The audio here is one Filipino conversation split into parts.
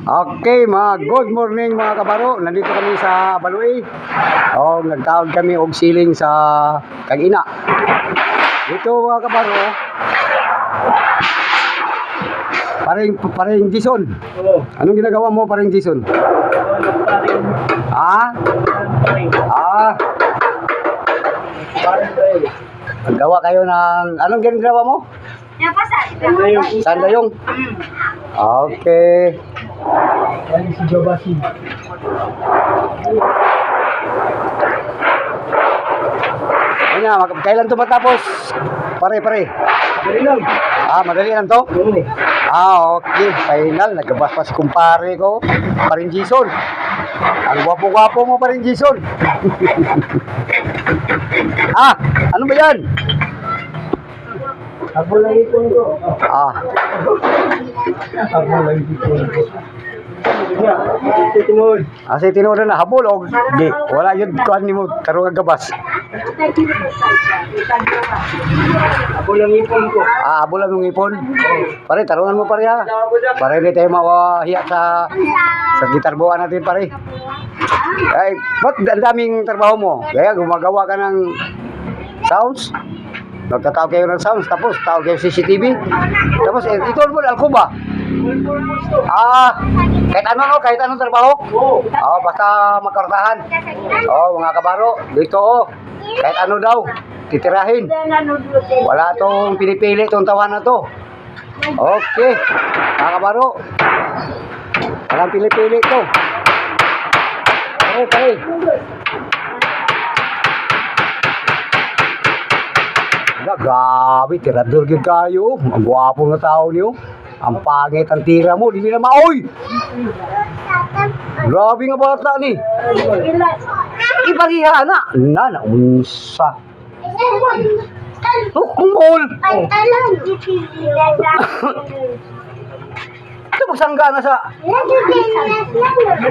Okay, good morning mga kabaro. Nandito kami sa Balui. Nagtawag kami og siling sa Kagina. Dito mga kabaro. Paring Jason. Anong ginagawa mo paring Jason? Gawa kayo ng anong ginagawa mo? Sandayong. Okay. Si Jobasi. Kailan to matapos? Pare. Dali lang. Madali lang to? Okay. Final. Nagkabaspas kumpare ko. Paring Jason. Ang gwapo-gwapo mo paring Jason. Ano ba yan? Ako lang ipon ko. Ako lang ipon ko. Kasi tinuod na habol o di wala yun kuan nimo tarong gabas. Ako lang ipon ko. Habol lang yung ipon. Pare tarungan mo pare ha. Pare di tayo mawahiya sa gitarboan natin pare. Ay, ba't ang daming trabaho mo? Kaya gumagawa ka ng sounds. Nagtatawag kayo ng sounds, tapos tawag kayo CCTV. Tapos ito mo alkuba. Kahit anong trabaho? Basta magkartahan. Mga kabaro, dito kahit ano daw, titirahin. Wala tong pinipili itong tawanan na to. Okay, mga kabaro. Walang pinipili ito. Okay. Grabe, tirador gyud kayo. Ang gwapo na tao niyo. Ang pangit ang tira mo, di na maoy. Grabe nga bata ni. Ipariha na unsa. Kumol. Ito magsangga na sa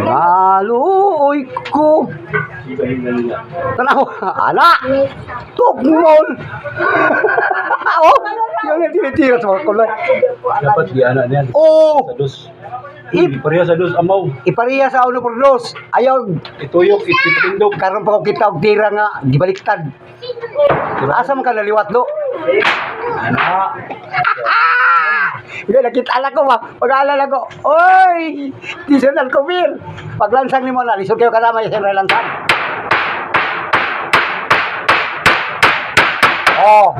maluoy ko. Tanaw, anak. Tukmol. Yung tinitira sa mga kulay. Dapat di anak niya. Sa dos. Ipariya sa dos amaw. Ipariya sa ulo por dos. Ayaw. Ituyok, itipindog. Karon pa ko kita og tira nga gibaliktad. Asa man ka naliwat do? Anak. Hindi, nakita ko ba? Pag-aalala ko, oy! Disenal Kumir! Paglansang ni mo na, lisod kayo kasama yung Senral Lansang.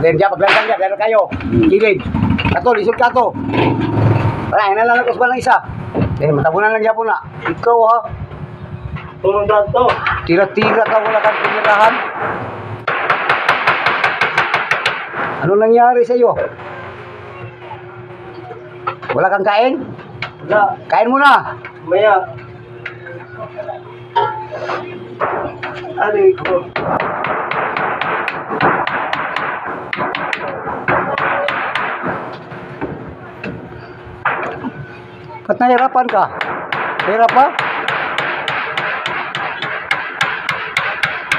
Then dyan, paglansang dyan, meron kayo. Kilid. Kato, lisod ka to. Wala, inalan ko sa balang isa. Matabunan lang dyan po na. Ikaw ha. Tulong dato. Tira-tira ka, wala kang tinirahan. Ano nangyari sa iyo? Wala kang kain? Wala. Kain mo na. Maya. Aray ko. Ba't nahirapan ka? Hirap pa?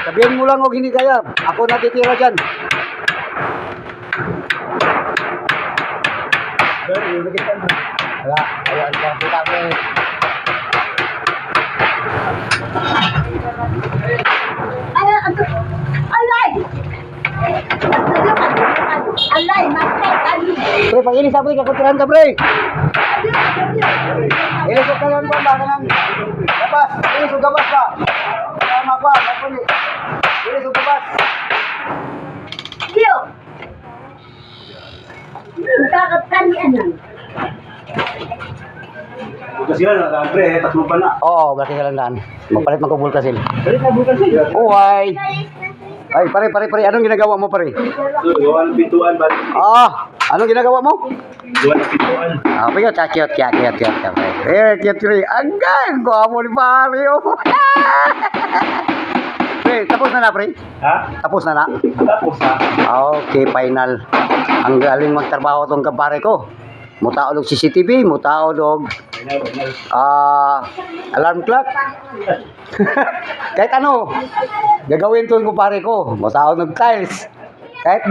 Sabihin mo lang o hindi kaya. Ako natitira dyan. Wala. Ayan ka. Kita ko eh. Alay, makita ni. Pre, pag ilis ako, ikakutiran ka, pre. Ilis ka lang ba? Baka lang. Gabas. Ilis o gabas ka. Tama pa. Ilis o gabas. Diyo. Kakatanian lang. Bulkasil na, pre, tatlo pa na. Oo, bakit ka lang daan. Magpalit magkubulkasil. Balik na bulkasil. Uy. Ay, pare. Anong ginagawa mo, pare? Gawa ng pintuan, balik. Anong ginagawa mo? Gawa ng pintuan. Pero cute, pare. Cute, pare. Anggang, gwapo ni pare. Pre, tapos na, pre? Ha? Tapos na. Tapos ha? Okay, final. Ang galing magtrabaho tong kampare ko. Mutaod og CCTV, mutaod og alarm clock. Kahit ano, gagawin to ng kumpare ko. Mutaod og tiles. Kahit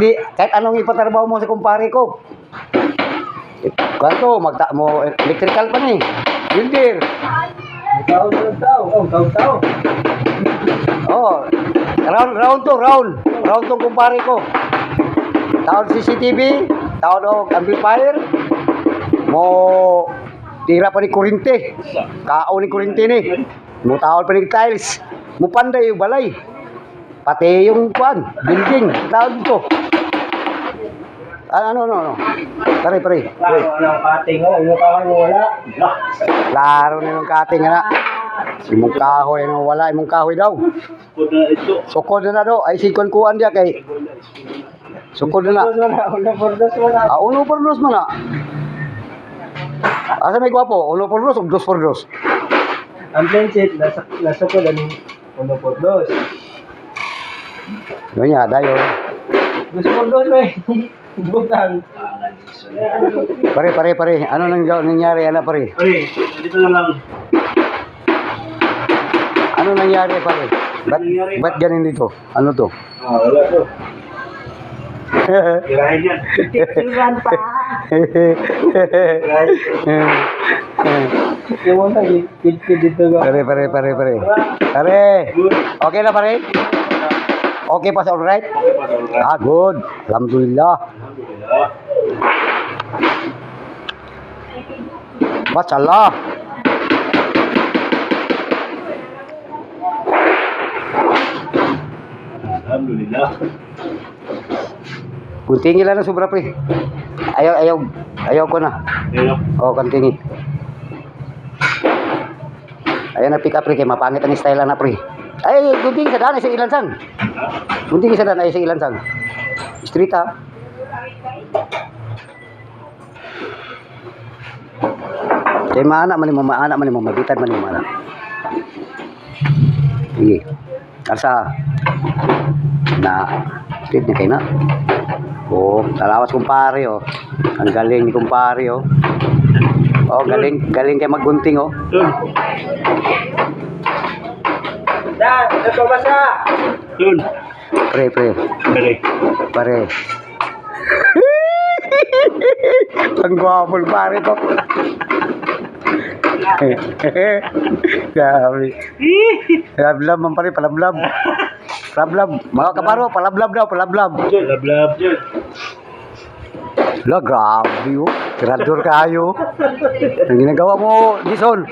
anong ipatrabaho mo sa kumpare ko. Kanto, mo electrical pa ni. Builder. Tao, tao. Oh, tao. Oh, round to, round. Round to kumpare ko. Taon CCTV, taon og amplifier. Mo tira pa ni kurinte. Kao ni kurinte ni. Mo taon pa ni tiles. Mo panday yung balay. Pati yung kwan, building, taon to. Ano. Pare. Ano kating oh, yung kahoy mo wala. Klaro na yung cutting na. Imong kahoy nga wala, imong kahoy daw. Kung na ito. Sukod na daw, ay sikon kuan dia kay. Sukod na. Una bordas wala. Uno por dos mo na. Asa may gwapo? Uno por dos o dos por dos? Ang planchet nasa ko dan uno por dos. Yun ya, dayo. Dos por dos may. Butang. Pare. Ano nangyari, ana pare? Oy, dito na lang. Ano nangyari pare? Ba't ganin dito? Ano to? Ah, wala to. Kirahin yan. Iwan pa. Ewan ka, kid dito ba? Pare. Pare. Okay na pare? Okay pa sa alright? Ah, good. Alhamdulillah. Masyaallah. Alhamdulillah. Kuntingi lang na sobra pre. Ayaw ko na. Ayun. Oh, kuntingi. Ayaw na pick up pre, kay mapangit ang style na pre. Ay, kuntingi sa daan, ay sa ilansang. Kuntingi sa daan, ay sa ilansang. Street ha. Kay maana man mo, mabitad man mo maana. Sige. Asa na street ni kay na. Oh, talawas kumpare oh. Ang galing ni kumpare oh. Oh, galing kay maggunting oh. Dun. Dan, ito basa. Dun. Pre. Pare. Ang gwapol pare to. Grabe. Palablab man pare, palablab. Mga kaparo, palablab daw. Lablab dyan. La, grabe oh. Tirador kayo. Ang ginagawa mo, Jason.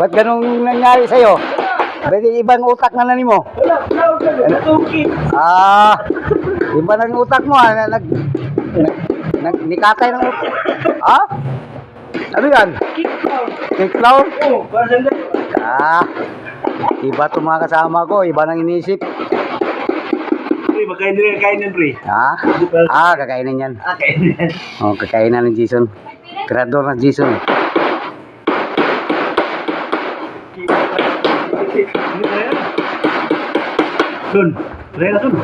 Ba't ganun nangyari sa'yo? Ba't ibang utak na nanin mo? Wala. Okay. Ah, iba ng utak mo ah. Nikatay ng utak. Ah? Ano yan? Kick clown? Oh, parang sandali. Ah, iba itong mga kasama ko. Iba nang inisip. Pre, magkain nila kainin, pre. Ah? Kakainin yan. Kainin. Oh, kakainan ng Jason. Tirador ng Jason. Dun. Try na dun.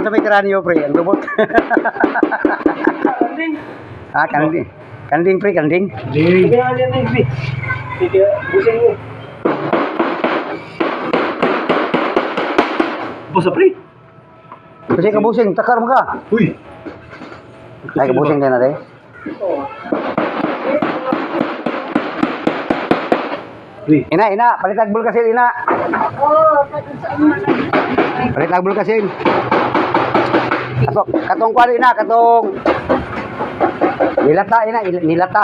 May karanyo pre, ang robot. Kanding pre. Sige nga yan, pre. Sige, busing mo. Busa, pre. Kasi kabusing, takar mo ka. Uy. Ay, kabusing din natin. Uy. Ina, palit nagbul kasi ina. Palit nagbul kasi. Katong kwano ina, katong nilata ina, nilata.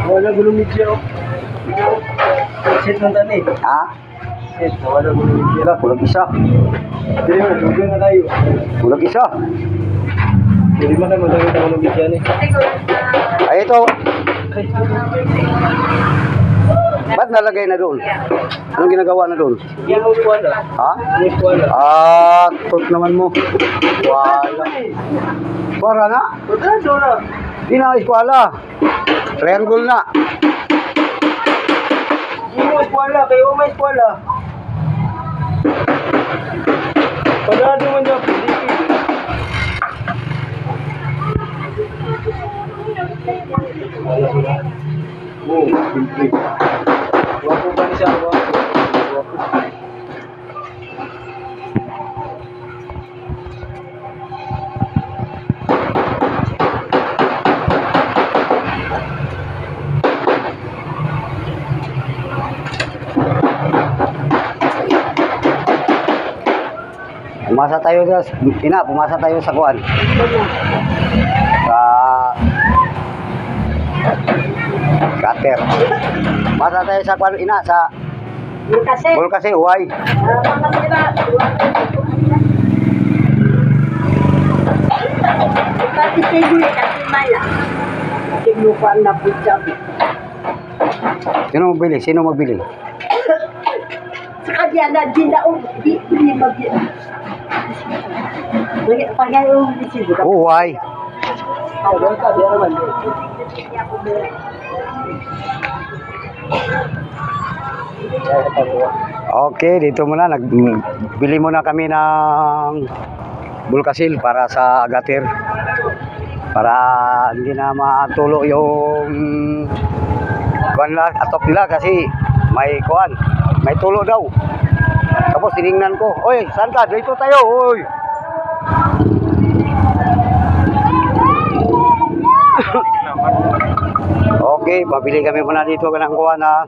Wala gulong media, oh. Set ng tani. Ha? Set, wala gulong media. Wala, kulag isa. Dili mo, dugay na tayo. Kulag isa. Dili mo na magdagdag ang gulong media ni. Ay, ito. Ba't nalagay na doon? Anong ginagawa na doon? Yan mo wala. Ha? Yes, wala. Tot naman mo. Wala. Para na? Wala. Di na eskwala. Triangle na. Hindi mo eskwala, kayo may eskwala. Pagano man dyan, wala sila. Oh, simple. Wapo ba niya? Wapo. Pumasa tayo ina, pumasa tayo sa kuan. Sa cutter. Pumasa tayo sa kuan ina sa Kasi, bul kasi uway. mga pila, pati tigil kasi mala. Tinukuan na po sabi. Sino magbili? Sino magbili? Sa kanya na dinaon, di magyan. Pagayong bisigo. Uway. Okay, dito muna. Nagbili muna kami ng bulkasil para sa agatir. Para hindi na matulo yung kuan lang, atop nila kasi may kuan, may tulo daw. Tapos tiningnan ko, oy, saan ka? Dito tayo, oy. Okay, pabili kami muna dito ng kuan ha.